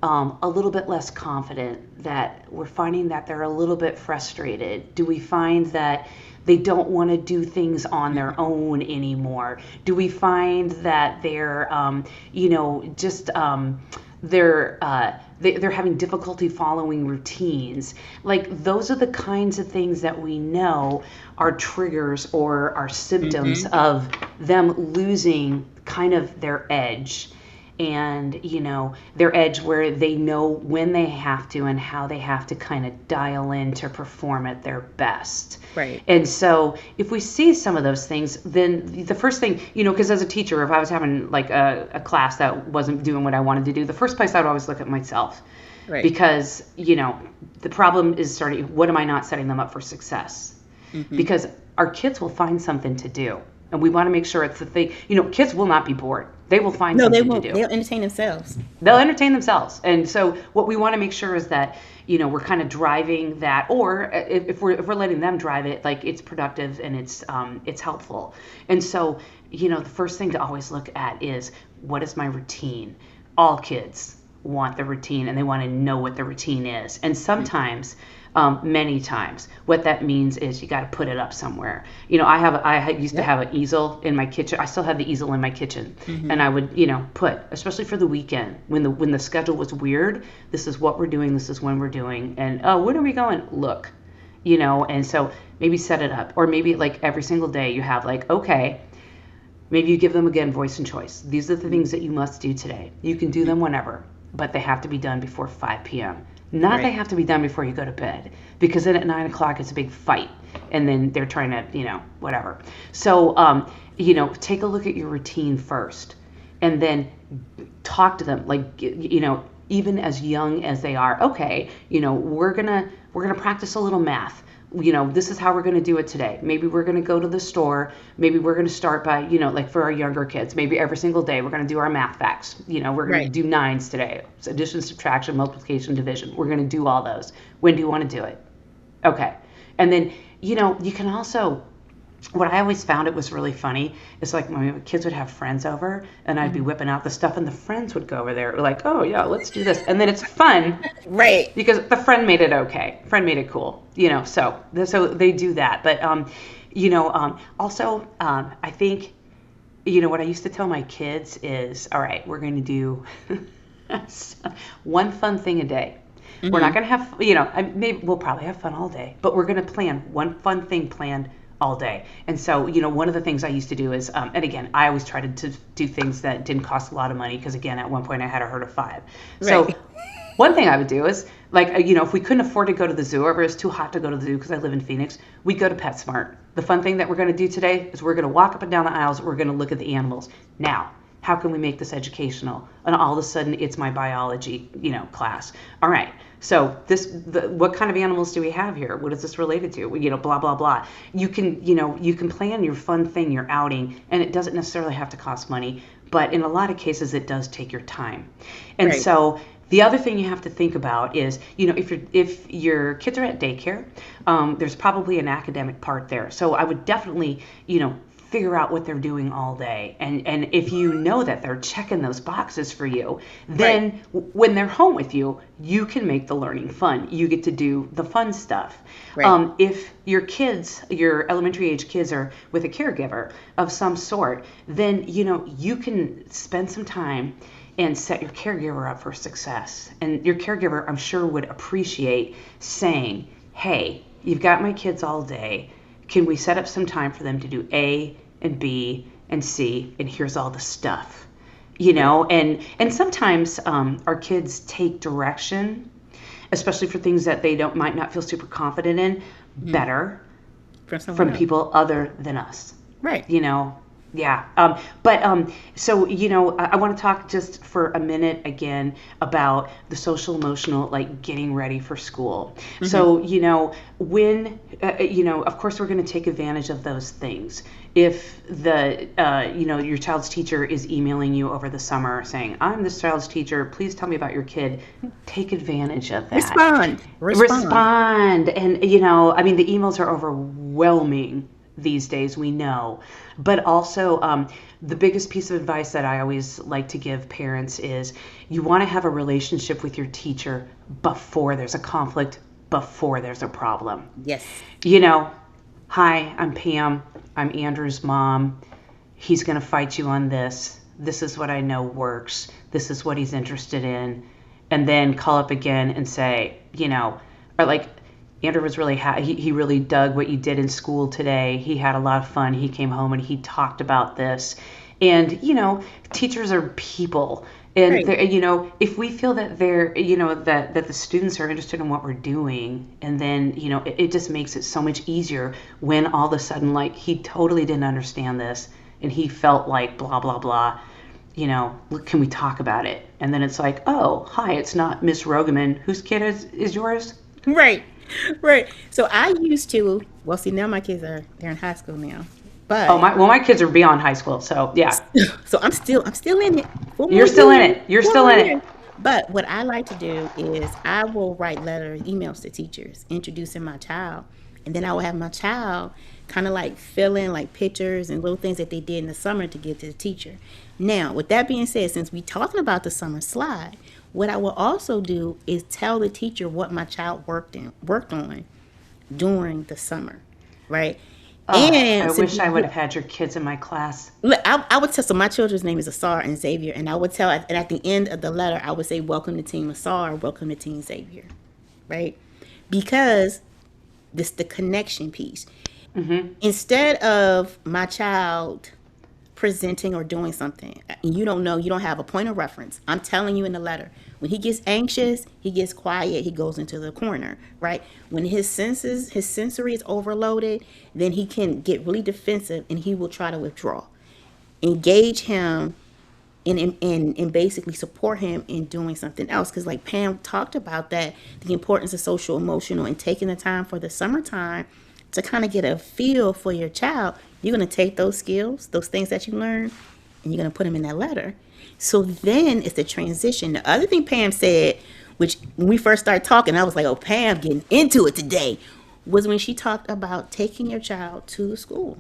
a little bit less confident, that we're finding that they're a little bit frustrated? Do we find that they don't want to do things on their own anymore? Do we find that they're, they're having difficulty following routines? Those are the kinds of things that we know are triggers or are symptoms of them losing kind of their edge. And, their edge where they know when they have to and how they have to kind of dial in to perform at their best. Right. And so if we see some of those things, then the first thing, because as a teacher, if I was having a class that wasn't doing what I wanted to do, the first place I would always look at myself. Right. Because, the problem is what am I not setting them up for success? Because our kids will find something to do. And we want to make sure it's the thing. Kids will not be bored. They will find something to do. They'll entertain themselves. They'll entertain themselves. And so what we want to make sure is that, we're kind of driving that, or if we're letting them drive it, it's productive and it's helpful. And so, the first thing to always look at is, what is my routine? All kids want the routine, and they want to know what the routine is. And sometimes, many times, what that means is you got to put it up somewhere. I used to have an easel in my kitchen. I still have the easel in my kitchen, and I would, put, especially for the weekend when the schedule was weird. This is what we're doing. This is when we're doing. And when are we going? Look, And so maybe set it up, or maybe every single day you have okay. Maybe you give them again voice and choice. These are the things that you must do today. You can do them whenever, but they have to be done before 5 p.m. Not they have to be done before you go to bed, because then at 9 o'clock it's a big fight, and then they're trying to, whatever. So, take a look at your routine first, and then talk to them. even as young as they are, okay, we're gonna practice a little math. This is how we're going to do it today. Maybe we're going to go to the store. Maybe we're going to start by, like for our younger kids, maybe every single day we're going to do our math facts. We're going Right. to do nines today. So addition, subtraction, multiplication, division. We're going to do all those. When do you want to do it? Okay. And then, you can also, what I always found it was really funny is like my kids would have friends over and I'd be whipping out the stuff and the friends would go over there like, oh yeah, let's do this. And then it's fun Right. because the friend made it okay. Friend made it cool, so they do that. But, also, I think, what I used to tell my kids is, all right, we're going to do one fun thing a day. We're not going to have, maybe we'll probably have fun all day, but we're going to plan one fun thing planned all day. And so, one of the things I used to do is, and again, I always tried to do things that didn't cost a lot of money because, again, at one point I had a herd of 5. So Right. one thing I would do is, like, if we couldn't afford to go to the zoo or if it was too hot to go to the zoo because I live in Phoenix, we'd go to PetSmart. The fun thing that we're going to do today is we're going to walk up and down the aisles. We're going to look at the animals. Now, how can we make this educational? And all of a sudden, it's my biology, class. All right. So what kind of animals do we have here? What is this related to? Blah, blah, blah. You can plan your fun thing, your outing, and it doesn't necessarily have to cost money, but in a lot of cases, it does take your time. And Right. so the other thing you have to think about is, if your kids are at daycare, there's probably an academic part there. So I would definitely, figure out what they're doing all day. And if you know that they're checking those boxes for you, then when they're home with you, you can make the learning fun. You get to do the fun stuff. Right. If your elementary age kids are with a caregiver of some sort, then, you can spend some time and set your caregiver up for success. And your caregiver, I'm sure, would appreciate saying, hey, you've got my kids all day. Can we set up some time for them to do A and B and C, and here's all the stuff, and sometimes our kids take direction, especially for things that they might not feel super confident in, better from else. people other than us. Right. Yeah. So, I want to talk just for a minute again about the social emotional, like getting ready for school. So, when, of course, we're going to take advantage of those things. If your child's teacher is emailing you over the summer saying, I'm this child's teacher, please tell me about your kid, take advantage of that. Respond. And, the emails are overwhelming these days, we know. But also, the biggest piece of advice that I always like to give parents is you want to have a relationship with your teacher before there's a conflict, before there's a problem. Yes. Hi, I'm Pam. I'm Andrew's mom. He's going to fight you on this. This is what I know works. This is what he's interested in. And then call up again and say, or like, Andrew was really he really dug what you did in school today. He had a lot of fun. He came home and he talked about this. And, teachers are people. And, Right. if we feel that they're, that the students are interested in what we're doing, and then, it just makes it so much easier when all of a sudden, like, he totally didn't understand this and he felt like blah, blah, blah. Can we talk about it? And then it's like, oh, hi, it's not Miss Rogeman. Whose kid is yours? Right. Right. So I used to, well, see, now my kids they're in high school now. But My kids are beyond high school, so yeah. so I'm still in it. You're still in it. You're still in it. But what I like to do is I will write emails to teachers introducing my child, and then I will have my child kind of like fill in like pictures and little things that they did in the summer to give to the teacher. Now, with that being said, since we're talking about the summer slide, what I will also do is tell the teacher what my child worked on during the summer, right? I wish I would have had your kids in my class. I would tell, so my children's name is Asar and Xavier, and I would tell, and at the end of the letter, I would say, welcome to Team Asar, welcome to Team Xavier, right? Because this the connection piece. Mm-hmm. Instead of my child presenting or doing something, and you don't have a point of reference, I'm telling you in the letter, when he gets anxious, he gets quiet, he goes into the corner, right? When his sensory is overloaded, then he can get really defensive and he will try to withdraw. Engage him and basically support him in doing something else. Because like Pam talked about that, the importance of social emotional and taking the time for the summertime to kind of get a feel for your child. You're going to take those skills, those things that you learn, and you're going to put them in that letter. So then it's the transition. The other thing Pam said, which when we first started talking, I was like, oh, Pam getting into it today, was when she talked about taking your child to the school.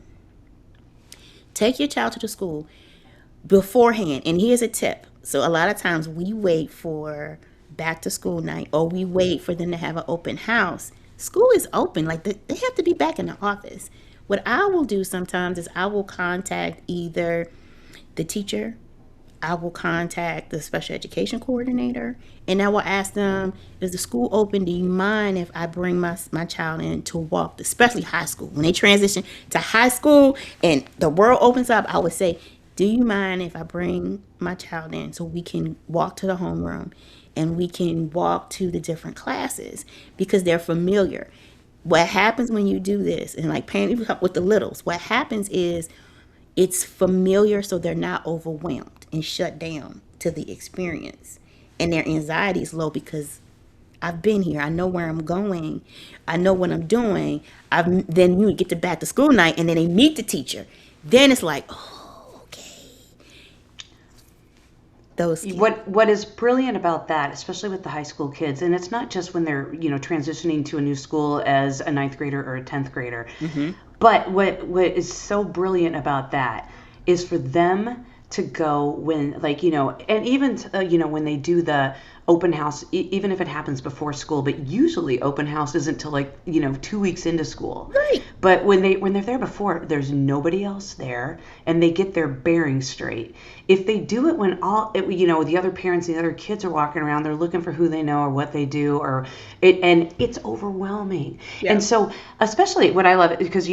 Take your child to the school beforehand. And here's a tip. So a lot of times we wait for back to school night, or we wait for them to have an open house. School is open. Like they have to be back in the office. What I will do sometimes is I will contact either the teacher, I will contact the special education coordinator, and I will ask them, is the school open? Do you mind if I bring my child in to walk, especially high school? When they transition to high school and the world opens up, I would say, do you mind if I bring my child in so we can walk to the homeroom and we can walk to the different classes, because they're familiar. What happens when you do this, and like Pam, with the littles, what happens is it's familiar, so they're not overwhelmed and shut down to the experience. And their anxiety is low because I've been here. I know where I'm going. I know what I'm doing. Then you get to back to school night, and then they meet the teacher. Then it's like, oh, okay. Those kids. What is brilliant about that, especially with the high school kids, and it's not just when they're transitioning to a new school as a ninth grader or a 10th grader, but what is so brilliant about that is for them to go when, like, and even when they do the open house, even if it happens before school, but usually open house isn't till 2 weeks into school. Right. But when they're there before, there's nobody else there, and they get their bearings straight. If they do it when the other parents and the other kids are walking around, they're looking for who they know or what they do, and it's overwhelming. Yeah. And so, especially what I love it because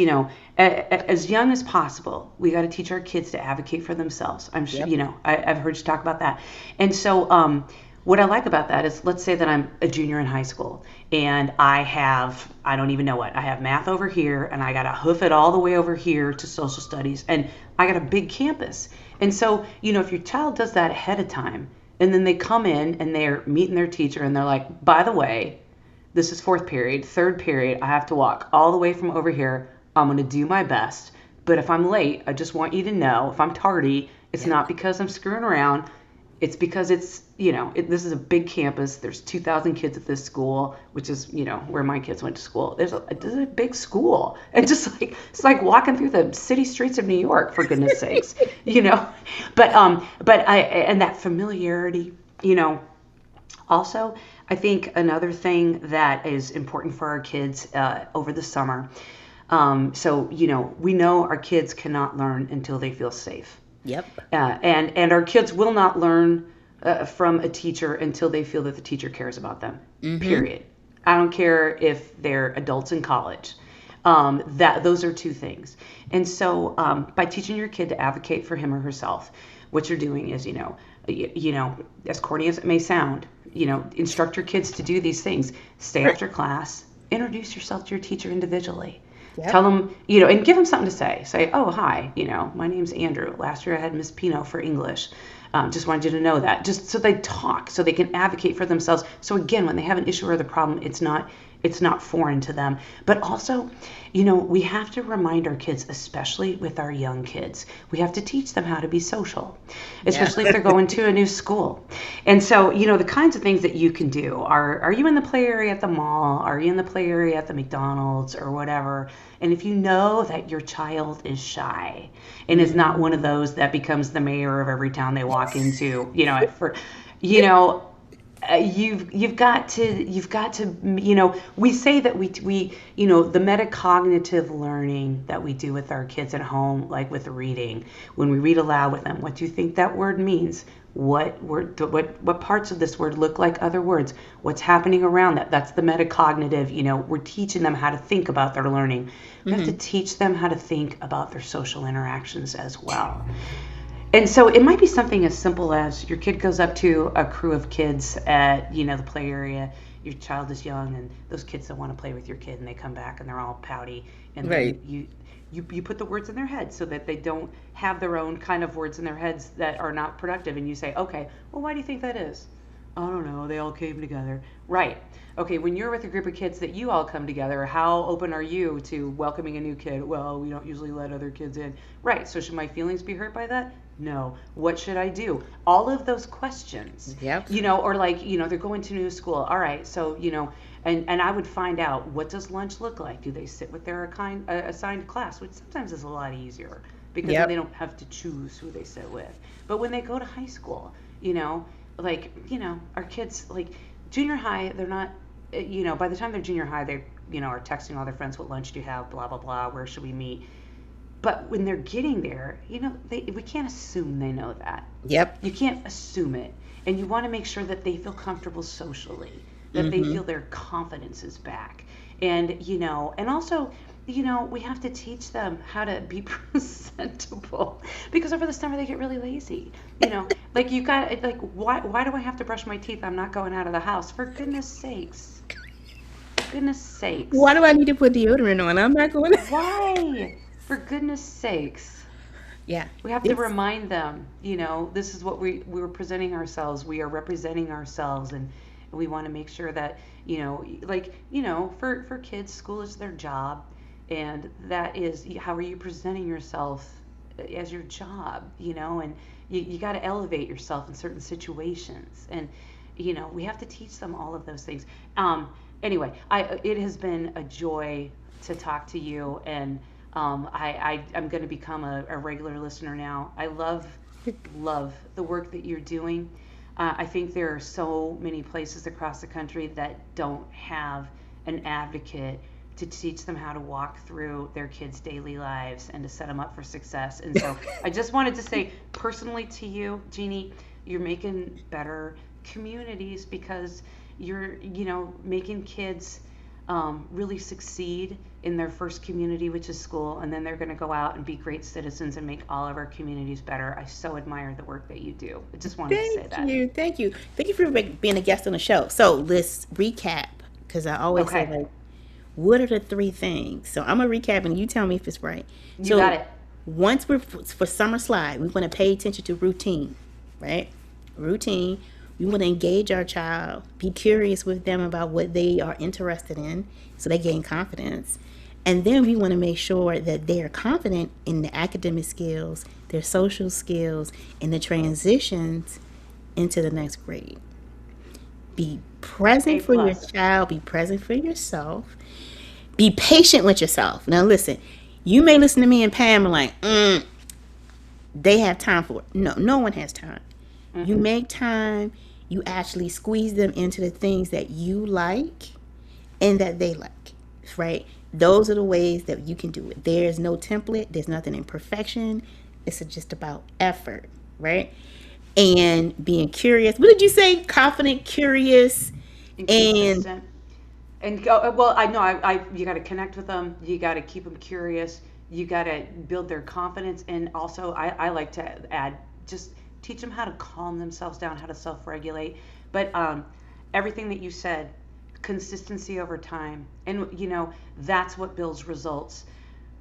as young as possible, we got to teach our kids to advocate for themselves. I'm sure I've heard you talk about that, and so what I like about that is, let's say that I'm a junior in high school and I have math over here, and I got to hoof it all the way over here to social studies, and I got a big campus. And so, if your child does that ahead of time, and then they come in and they're meeting their teacher and they're like, by the way, this is fourth period, third period, I have to walk all the way from over here. I'm going to do my best. But if I'm late, I just want you to know, if I'm tardy, it's not because I'm screwing around. It's because it's, this is a big campus. There's 2,000 kids at this school, which is, where my kids went to school. This is a big school. And it's like walking through the city streets of New York, for goodness sakes, But and that familiarity, Also, I think another thing that is important for our kids over the summer. We know our kids cannot learn until they feel safe. Yep. And our kids will not learn from a teacher until they feel that the teacher cares about them. Period. I don't care if they're adults in college. Those are two things. And so by teaching your kid to advocate for him or herself, what you're doing is, as corny as it may sound, instruct your kids to do these things. Stay after class. Introduce yourself to your teacher individually. Yep. Tell them, and give them something to say. Say, oh, hi, my name's Andrew. Last year I had Miss Pino for English. Just wanted you to know that. Just so they talk, so they can advocate for themselves. So again, when they have an issue or the problem, it's not foreign to them. But also, we have to remind our kids, especially with our young kids, we have to teach them how to be social, especially if they're going to a new school. And so, the kinds of things that you can do are you in the play area at the mall? Are you in the play area at the McDonald's or whatever? And if you know that your child is shy and is not one of those that becomes the mayor of every town they walk into, you've got to we say that we the metacognitive learning that we do with our kids at home, like with reading, when we read aloud with them, what do you think that word means? What parts of this word look like other words? What's happening around that? That's the metacognitive. We're teaching them how to think about their learning. We have to teach them how to think about their social interactions as well. And so it might be something as simple as your kid goes up to a crew of kids at, the play area. Your child is young, and those kids don't want to play with your kid, and they come back and they're all pouty. And then you put the words in their head so that they don't have their own kind of words in their heads that are not productive. And you say, okay, well, why do you think that is? I don't know, they all came together. Right. Okay, when you're with a group of kids that you all come together, how open are you to welcoming a new kid? Well, we don't usually let other kids in. Right, so should my feelings be hurt by that? No. What should I do? All of those questions. Yep. Or like, they're going to new school. All right, so, and I would find out, what does lunch look like? Do they sit with their assigned class, which sometimes is a lot easier because then they don't have to choose who they sit with. But when they go to high school, our kids, like junior high, they're not, by the time they're junior high, they, are texting all their friends, what lunch do you have, blah, blah, blah, where should we meet? But when they're getting there, we can't assume they know that. Yep. You can't assume it. And you want to make sure that they feel comfortable socially, that they feel their confidence is back. And, and also, we have to teach them how to be presentable, because over the summer they get really lazy. Like you got, like, why do I have to brush my teeth? I'm not going out of the house. For goodness sakes. Goodness sakes. Why do I need to put deodorant on? I'm not going to. Why? For goodness sakes. Yeah. We have to remind them, this is what we're presenting ourselves. We are representing ourselves, and we want to make sure that, for kids, school is their job. And that is, how are you presenting yourself as your job, and you got to elevate yourself in certain situations. And, we have to teach them all of those things. Anyway, it has been a joy to talk to you, and I'm going to become a regular listener now. I love the work that you're doing. I think there are so many places across the country that don't have an advocate to teach them how to walk through their kids' daily lives and to set them up for success. And so I just wanted to say personally to you, Genie, you're making better communities because you're, making kids really succeed in their first community, which is school, and then they're going to go out and be great citizens and make all of our communities better. I so admire the work that you do. I just wanted to say that. Thank you for being a guest on the show. So let's recap, because I always say, like, what are the 3 things? So I'm gonna recap and you tell me if it's right. You got it. Once we're for summer slide, we want to pay attention to routine, right? Routine. We want to engage our child, be curious with them about what they are interested in, so they gain confidence. And then we want to make sure that they are confident in the academic skills, their social skills, and the transitions into the next grade. Be present for your child. Be present for yourself. Be patient with yourself. Now listen, you may listen to me and Pam and like, they have time for it. No one has time. You make time. You actually squeeze them into the things that you like and that they like, right? Those are the ways that you can do it. There's no template. There's nothing in perfection. It's just about effort, right? And being curious. What did you say? Confident, curious, and go. Well, I know. You got to connect with them. You got to keep them curious. You got to build their confidence, and also I like to add, just teach them how to calm themselves down, how to self-regulate. But everything that you said, consistency over time, and that's what builds results.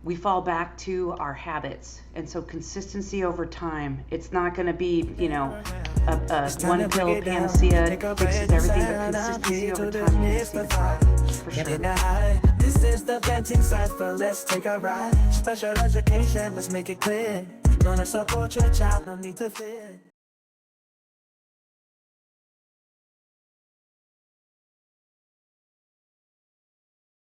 We fall back to our habits, and so consistency over time. It's not going to be, a one pill panacea fixes everything, but consistency over time is for sure. This is the venting cipher, let's take a ride. Special education, let's make it clear. Gonna support your child, no need to fear.